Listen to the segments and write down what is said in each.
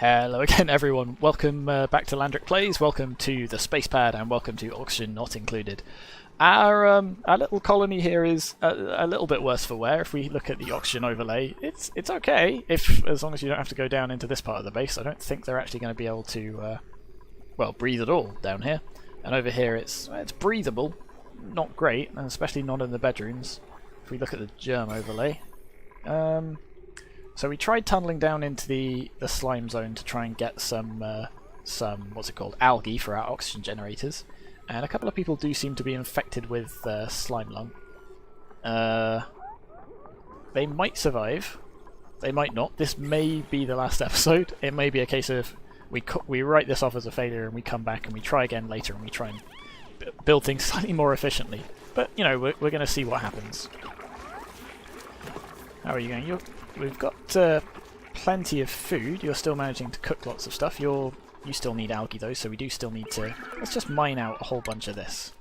Hello again everyone, welcome back to Landric Plays, welcome to the space pad and welcome to Oxygen Not Included. Our little colony here is a little bit worse for wear. If we look at the oxygen overlay, it's okay, as long as you don't have to go down into this part of the base. I don't think they're actually going to be able to, well, breathe at all down here. And over here it's breathable, not great, and especially not in the bedrooms. If we look at the germ overlay. So we tried tunneling down into the slime zone to try and get some what's it called, algae for our oxygen generators, and a couple of people do seem to be infected with slime lung. They might survive, they might not. This may be the last episode. It may be a case of we write this off as a failure and we come back and we try again later and we try and build things slightly more efficiently. But you know, we're going to see what happens. How are you going? We've got plenty of food. You're still managing to cook lots of stuff. You still need algae though, so we do still need to... Let's just mine out a whole bunch of this.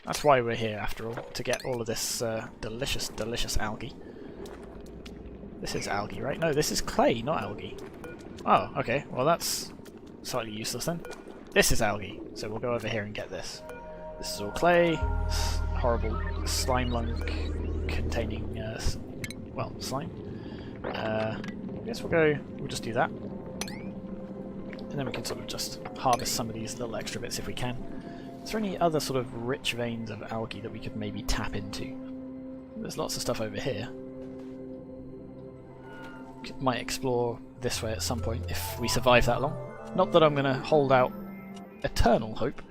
That's why we're here, after all, to get all of this delicious, delicious algae. This is algae, right? No, this is clay, not algae. Oh, okay. Well, that's slightly useless then. This is algae, so we'll go over here and get this. This is all clay. Horrible slime lung containing... well, slime. I guess we'll just do that. And then we can sort of just harvest some of these little extra bits if we can. Is there any other sort of rich veins of algae that we could maybe tap into? There's lots of stuff over here. Might explore this way at some point if we survive that long. Not that I'm going to hold out eternal hope.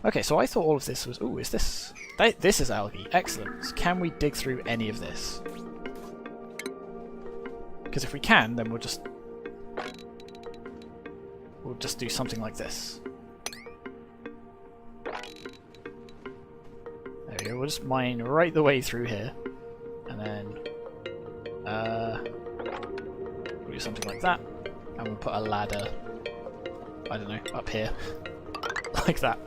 Okay, so I thought all of this was... Ooh, is this... This is algae. Excellent. So can we dig through any of this? Because if we can, then we'll just do something like this. There we go. We'll just mine right the way through here, and then we'll do something like that, and we'll put a ladder, I don't know, up here, like that.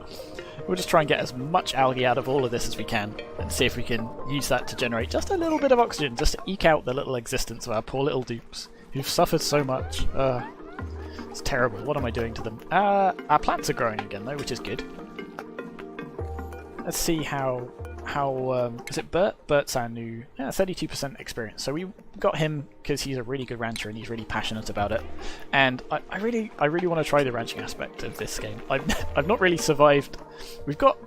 We'll just try and get as much algae out of all of this as we can, and see if we can use that to generate just a little bit of oxygen, just to eke out the little existence of our poor little dupes, who've suffered so much. It's terrible. What am I doing to them? Our plants are growing again though, which is good. Let's see how is it Bert? Bert's our new 32% experience. So we got him because he's a really good rancher and he's really passionate about it. And I really want to try the ranching aspect of this game. I've not really survived. We've got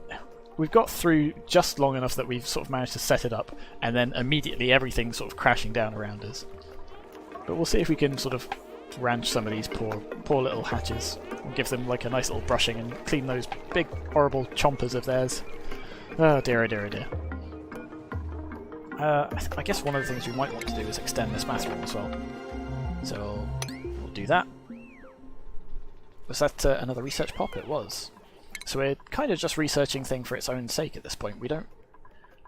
through just long enough that we've sort of managed to set it up, and then immediately everything's sort of crashing down around us. But we'll see if we can sort of ranch some of these poor little hatches and give them like a nice little brushing and clean those big horrible chompers of theirs. Oh dear, oh dear, oh dear. I guess one of the things we might want to do is extend this bathroom as well. So we'll do that. Was that another research pop? It was. So we're kind of just researching thing for its own sake at this point. We don't...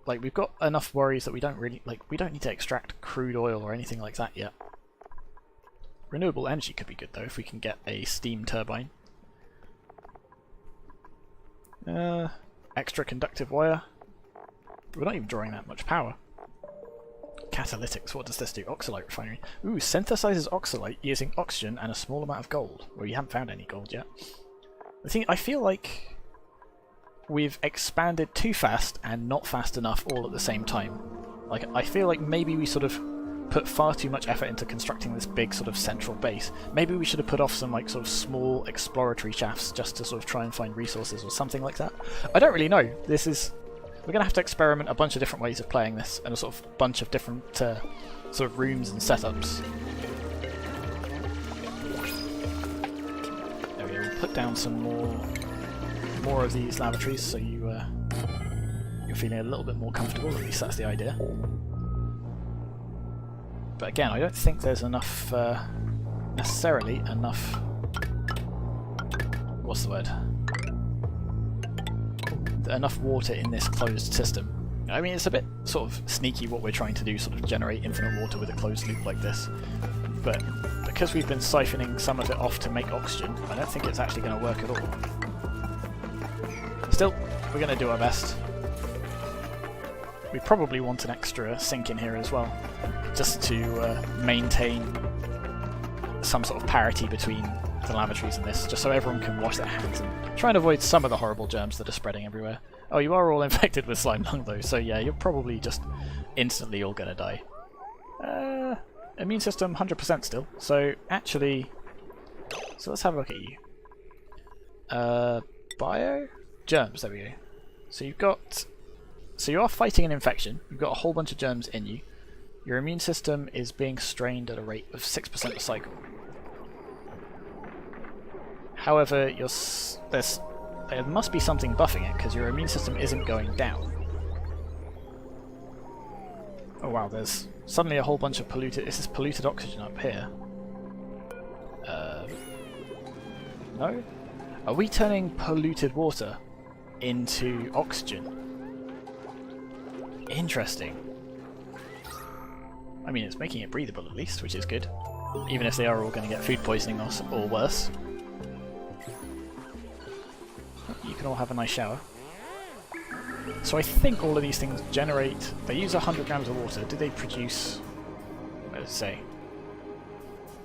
Like, we've got enough worries that we don't really... Like, we don't need to extract crude oil or anything like that yet. Renewable energy could be good though, if we can get a steam turbine. Extra conductive wire. We're not even drawing that much power. Catalytics, what does this do? Oxalite refinery. Ooh, synthesizes oxalite using oxygen and a small amount of gold. Well, you haven't found any gold yet. I feel like we've expanded too fast and not fast enough all at the same time. Like, I feel like maybe we sort of put far too much effort into constructing this big sort of central base. Maybe we should have put off some like sort of small exploratory shafts just to sort of try and find resources or something like that. I don't really know. We're going to have to experiment a bunch of different ways of playing this and a sort of bunch of different sort of rooms and setups. There we go. We'll put down some more of these lavatories so you're feeling a little bit more comfortable. At least that's the idea. But again, I don't think there's enough, necessarily enough, what's the word? Enough water in this closed system. I mean, it's a bit sort of sneaky what we're trying to do, sort of generate infinite water with a closed loop like this. But because we've been siphoning some of it off to make oxygen, I don't think it's actually going to work at all. Still, we're going to do our best. We probably want an extra sink in here as well, just to maintain some sort of parity between the lavatories and this, just so everyone can wash their hands and try and avoid some of the horrible germs that are spreading everywhere. Oh, you are all infected with slime lung though, so yeah, you're probably just instantly all gonna die. Immune system 100% still, so actually, so let's have a look at you. Bio? Germs, there we go. So you've got, so you are fighting an infection, you've got a whole bunch of germs in you. Your immune system is being strained at a rate of 6% a cycle. However, there must be something buffing it, because your immune system isn't going down. Oh wow, there's suddenly a whole bunch of polluted... Is this polluted oxygen up here? No? Are we turning polluted water into oxygen? Interesting. I mean, it's making it breathable at least, which is good. Even if they are all going to get food poisoning or worse. You can all have a nice shower. So I think all of these things generate... They use 100 grams of water. Do they produce... What does it say?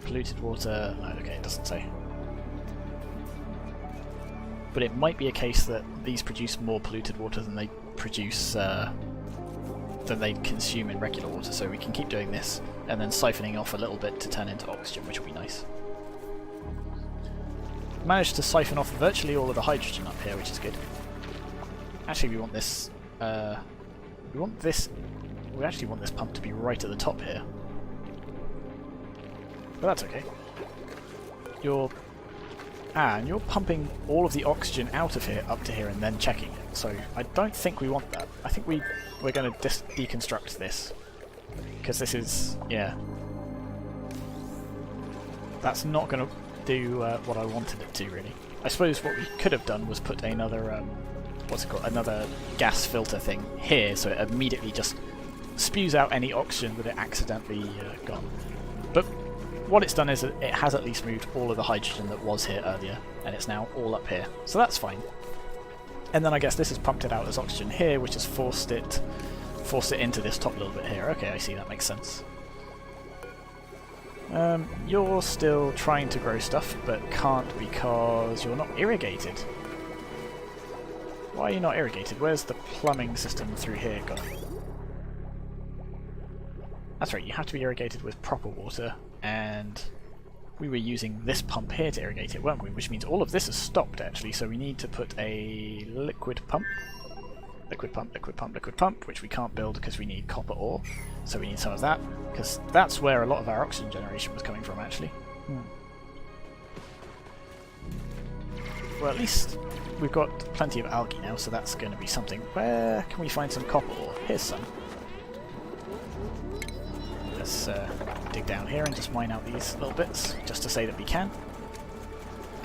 Polluted water... No, okay, it doesn't say. But it might be a case that these produce more polluted water than they produce... than they consume in regular water, so we can keep doing this and then siphoning off a little bit to turn into oxygen, which will be nice. Managed to siphon off virtually all of the hydrogen up here, which is good. Actually, we want this. We actually want this pump to be right at the top here, but that's okay. And you're pumping all of the oxygen out of here up to here and then checking it. So I don't think we want that. I think we're going to deconstruct this, because this is, yeah, that's not going to do what I wanted it to really. I suppose what we could have done was put another what's it called? Another gas filter thing here, so it immediately just spews out any oxygen that it accidentally got. But what it's done is it has at least moved all of the hydrogen that was here earlier, and it's now all up here, so that's fine. And then I guess this has pumped it out as oxygen here, which has forced it into this top little bit here. Okay, I see, that makes sense. You're still trying to grow stuff, but can't because you're not irrigated. Why are you not irrigated? Where's the plumbing system through here gone? That's right, you have to be irrigated with proper water, and we were using this pump here to irrigate it, weren't we? Which means all of this has stopped, actually, so we need to put a liquid pump. Liquid pump, liquid pump, liquid pump, which we can't build because we need copper ore, so we need some of that, because that's where a lot of our oxygen generation was coming from, actually. Well, at least we've got plenty of algae now, so that's going to be something. Where can we find some copper ore? Here's some. Let's dig down here and just mine out these little bits, just to say that we can.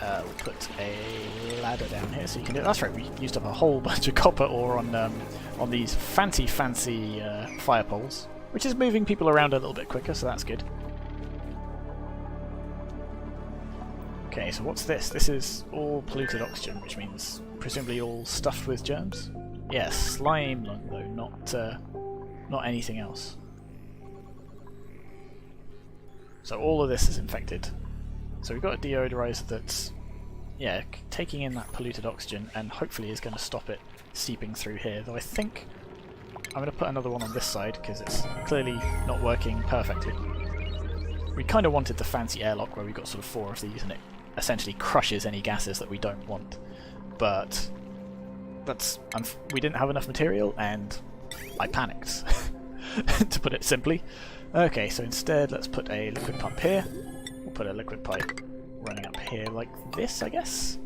We'll put a ladder down here so you can do it. That's right, we used up a whole bunch of copper ore on these fancy fire poles, which is moving people around a little bit quicker, so that's good. Okay, so what's this? This is all polluted oxygen, which means presumably all stuffed with germs? Yeah, slime lung though, not anything else. So all of this is infected. So we've got a deodorizer that's, yeah, taking in that polluted oxygen and hopefully is going to stop it seeping through here. Though I think I'm going to put another one on this side because it's clearly not working perfectly. We kind of wanted the fancy airlock where we got sort of 4 of these and it essentially crushes any gases that we don't want. But we didn't have enough material and I panicked, to put it simply. Okay, so instead let's put a liquid pump here. We'll put a liquid pipe running up here like this, I guess.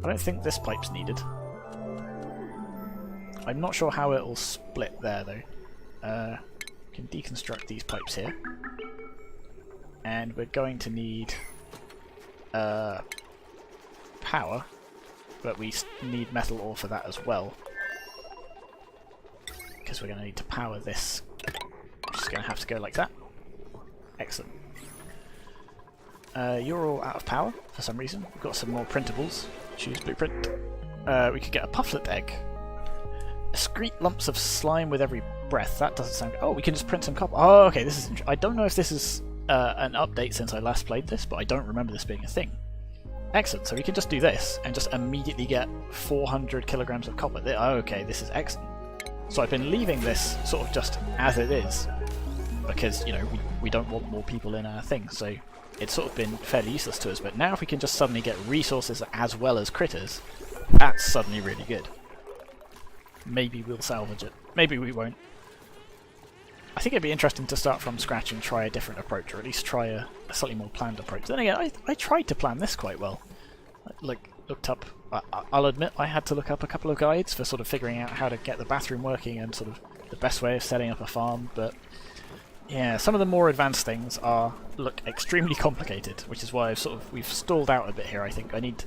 I don't think this pipe's needed. I'm not sure how it'll split there though. Can deconstruct these pipes here. And we're going to need power, but we need metal ore for that as well. Because we're going to need to power this. Just going to have to go like that. Excellent. You're all out of power for some reason. We've got some more printables. Choose blueprint. We could get a pufflet egg. Excrete lumps of slime with every breath. That doesn't sound... Oh, we can just print some copper. Oh, okay, this is... I don't know if this is an update since I last played this, but I don't remember this being a thing. Excellent, so we can just do this and just immediately get 400 kilograms of copper. Oh, okay, this is excellent. So I've been leaving this sort of just as it is, because, you know, we don't want more people in our thing, so it's sort of been fairly useless to us. But now if we can just suddenly get resources as well as critters, that's suddenly really good. Maybe we'll salvage it. Maybe we won't. I think it'd be interesting to start from scratch and try a different approach, or at least try a slightly more planned approach. Then again, I tried to plan this quite well. Looked up... I'll admit I had to look up a couple of guides for sort of figuring out how to get the bathroom working and sort of the best way of setting up a farm, but yeah, some of the more advanced things look extremely complicated, which is why we've stalled out a bit here. I think I need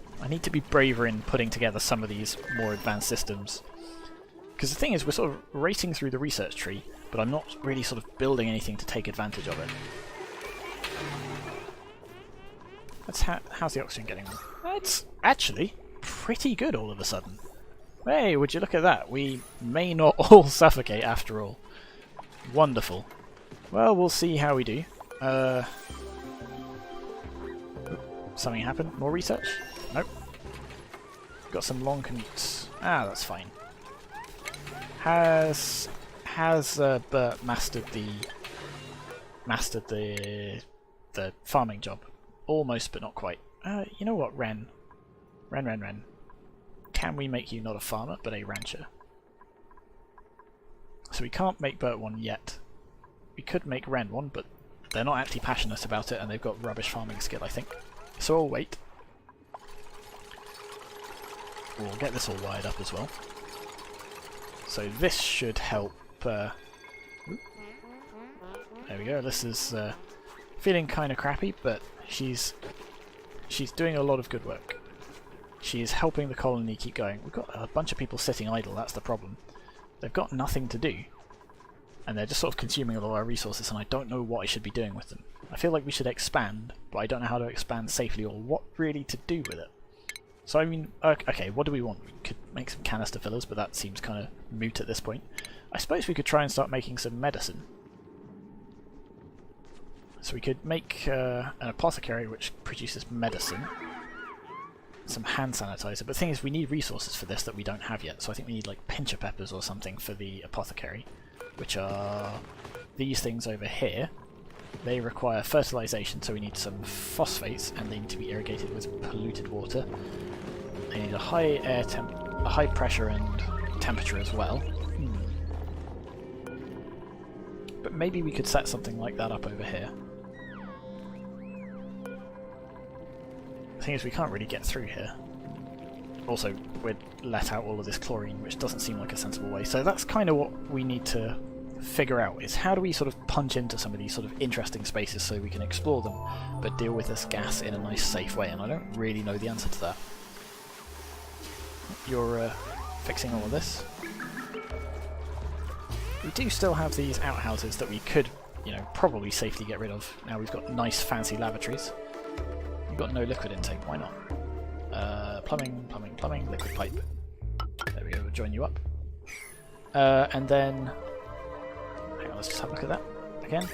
to be braver in putting together some of these more advanced systems. Because the thing is, we're sort of racing through the research tree, but I'm not really sort of building anything to take advantage of it. How's the oxygen getting on? It's actually pretty good all of a sudden. Hey, would you look at that? We may not all suffocate after all. Wonderful. Well, we'll see how we do. Something happened? More research? Nope. Got some long commutes. Ah, that's fine. Has Bert mastered the farming job? Almost, but not quite. You know what, Ren? Ren. Can we make you not a farmer, but a rancher? So we can't make Bert one yet. We could make Ren one, but they're not actually passionate about it, and they've got rubbish farming skill, I think. So I'll wait. We'll get this all wired up as well. So this should help. There we go. This is feeling kind of crappy, but she's doing a lot of good work. She is helping the colony keep going. We've got a bunch of people sitting idle. That's the problem. They've got nothing to do, and they're just sort of consuming a lot of our resources, and I don't know what I should be doing with them. I feel like we should expand, but I don't know how to expand safely or what really to do with it. So I mean, okay, what do we want? We could make some canister fillers, but that seems kind of moot at this point. I suppose we could try and start making some medicine. So we could make an apothecary which produces medicine. Some hand sanitizer, but the thing is we need resources for this that we don't have yet, so I think we need like pincher peppers or something for the apothecary, which are these things over here. They require fertilization, so we need some phosphates, and they need to be irrigated with polluted water. They need a high pressure and temperature as well. But maybe we could set something like that up over here. The thing is, we can't really get through here. Also, we'd let out all of this chlorine, which doesn't seem like a sensible way. So that's kind of what we need to figure out, is how do we sort of punch into some of these sort of interesting spaces so we can explore them, but deal with this gas in a nice, safe way, and I don't really know the answer to that. You're fixing all of this. We do still have these outhouses that we could, you know, probably safely get rid of. Now we've got nice, fancy lavatories. We've got no liquid intake, why not? Plumbing, liquid pipe. There we go, we'll join you up. And then... hang on, let's just have a look at that again.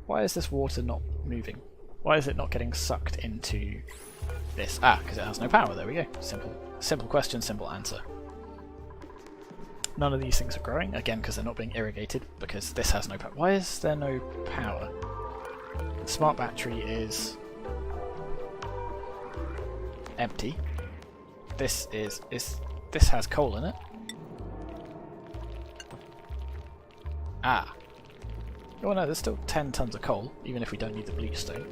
Why is this water not moving? Why is it not getting sucked into this? Ah, because it has no power, there we go. Simple question, simple answer. None of these things are growing, again because they're not being irrigated, because this has no power. Why is there no power? The smart battery is empty. This has coal in it. Ah. Oh no, there's still 10 tons of coal, even if we don't need the bleach stone.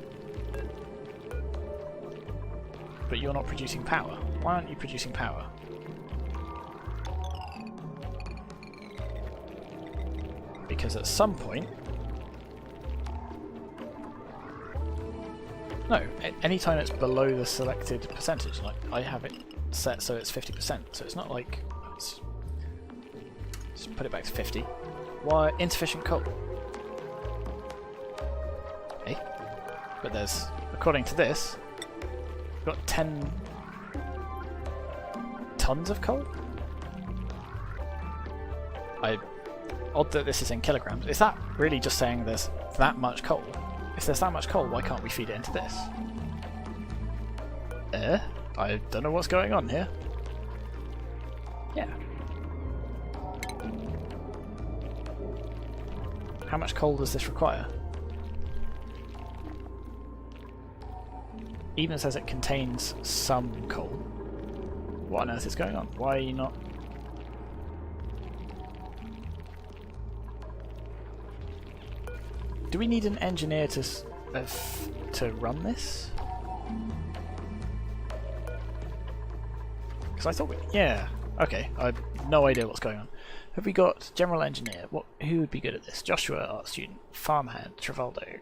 But you're not producing power. Why aren't you producing power? Because at some point... no, anytime it's below the selected percentage, like I have it set so it's 50%, so it's not like... let's put it back to 50. Why? Insufficient coal. Okay. But there's, according to this, we've got 10 tons of coal? Odd that this is in kilograms. Is that really just saying there's that much coal? If there's that much coal, why can't we feed it into this? I don't know what's going on here. Yeah. How much coal does this require? Even says it contains some coal. What on earth is going on? Why are you not... Do we need an engineer to run this? Because I thought we... Yeah. Okay. I have no idea what's going on. Have we got general engineer? Who would be good at this? Joshua, art student, farmhand, Travaldo.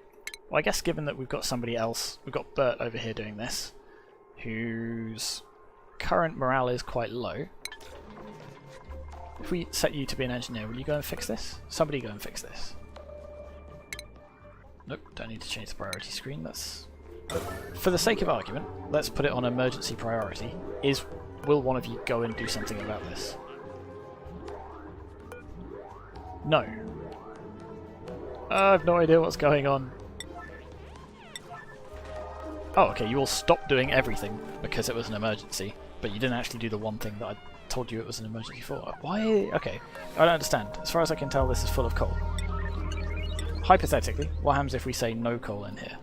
Well, I guess given that we've got somebody else, we've got Bert over here doing this, whose current morale is quite low. If we set you to be an engineer, will you go and fix this? Somebody go and fix this. Nope, don't need to change the priority screen. But for the sake of argument, let's put it on emergency priority. Will one of you go and do something about this? No. I have no idea what's going on. Oh, okay, you all stopped doing everything because it was an emergency, but you didn't actually do the one thing that I told you it was an emergency for. Why? Okay, I don't understand. As far as I can tell, this is full of coal. Hypothetically, what happens if we say no coal in here?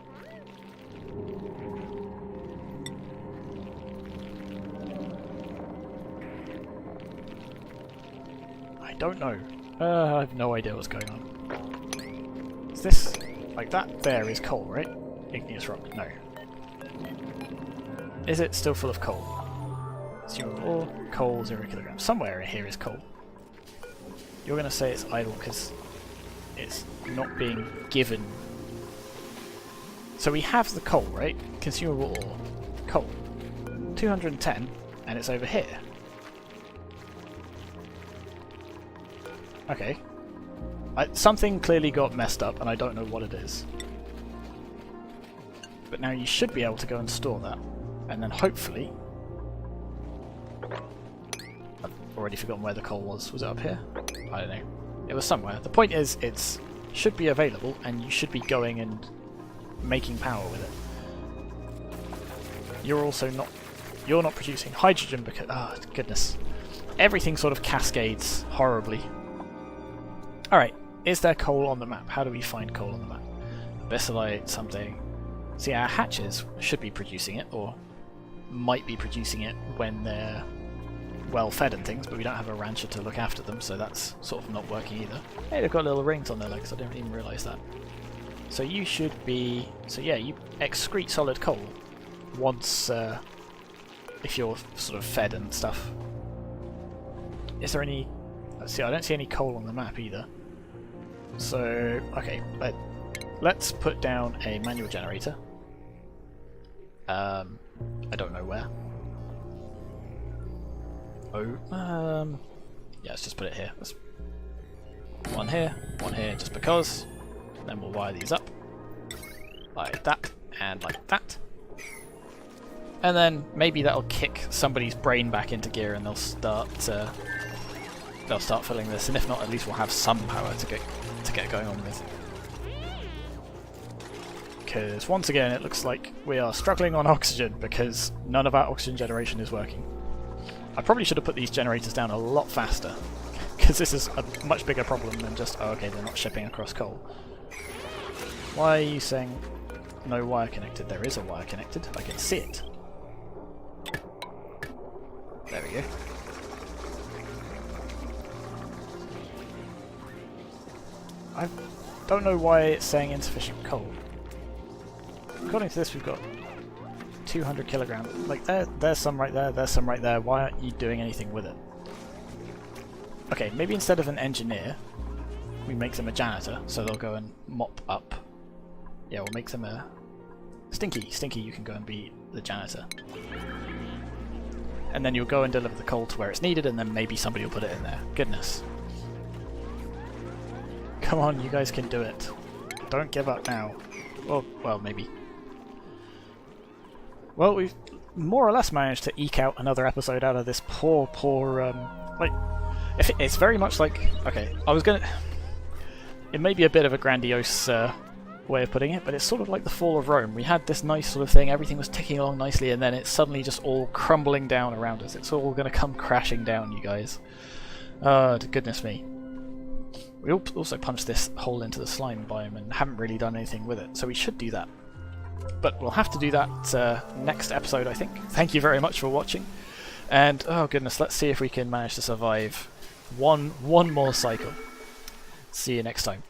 I don't know. I have no idea what's going on. Is this... like that there is coal, right? Igneous rock. No. Is it still full of coal? 0 ore, coal, 0 kilograms. Somewhere in here is coal. You're going to say it's idle because it's not being given. So we have the coal, right? Consumable ore. Coal. 210, and it's over here. Okay. Something clearly got messed up, and I don't know what it is. But now you should be able to go and store that. And then hopefully... I've already forgotten where the coal was. Was it up here? I don't know. It was somewhere. The point is, it should be available, and you should be going and making power with it. You're also not... You're not producing hydrogen because... Oh, goodness. Everything sort of cascades horribly. Alright, is there coal on the map? How do we find coal on the map? Abyssalite, something. See, our hatches should be producing it, or might be producing it when they're well fed and things, but we don't have a rancher to look after them, so that's sort of not working either. Hey, they've got little rings on their legs, I didn't even realise that. So you should be... So yeah, you excrete solid coal once, if you're sort of fed and stuff. Is there any... Let's see, I don't see any coal on the map either. So, okay, let's put down a manual generator. I don't know where. Yeah, let's just put it here. One here, just because. Then we'll wire these up. Like that, and like that. And then maybe that'll kick somebody's brain back into gear and they'll start filling this, and if not, at least we'll have some power to get going on with. Because once again, it looks like we are struggling on oxygen because none of our oxygen generation is working. I probably should have put these generators down a lot faster, because this is a much bigger problem than just, oh okay, they're not shipping across coal. Why are you saying no wire connected? There is a wire connected, I can see it. There we go. I don't know why it's saying insufficient coal. According to this, we've got 200 kilograms. Like, there's some right there, there's some right there. Why aren't you doing anything with it? Okay, maybe instead of an engineer, we make them a janitor, so they'll go and mop up. Yeah, we'll make them a... Stinky, you can go and be the janitor. And then you'll go and deliver the coal to where it's needed, and then maybe somebody will put it in there. Goodness. Come on, you guys can do it. Don't give up now. Well, maybe. Well, we've more or less managed to eke out another episode out of this poor, like, it's very much like... Okay, I was gonna... It may be a bit of a grandiose way of putting it, but it's sort of like the fall of Rome. We had this nice sort of thing, everything was ticking along nicely, and then it's suddenly just all crumbling down around us. It's all going to come crashing down, you guys. Oh, goodness me. We also punched this hole into the slime biome and haven't really done anything with it, so we should do that. But we'll have to do that next episode, I think. Thank you very much for watching. And, oh goodness, let's see if we can manage to survive one more cycle. See you next time.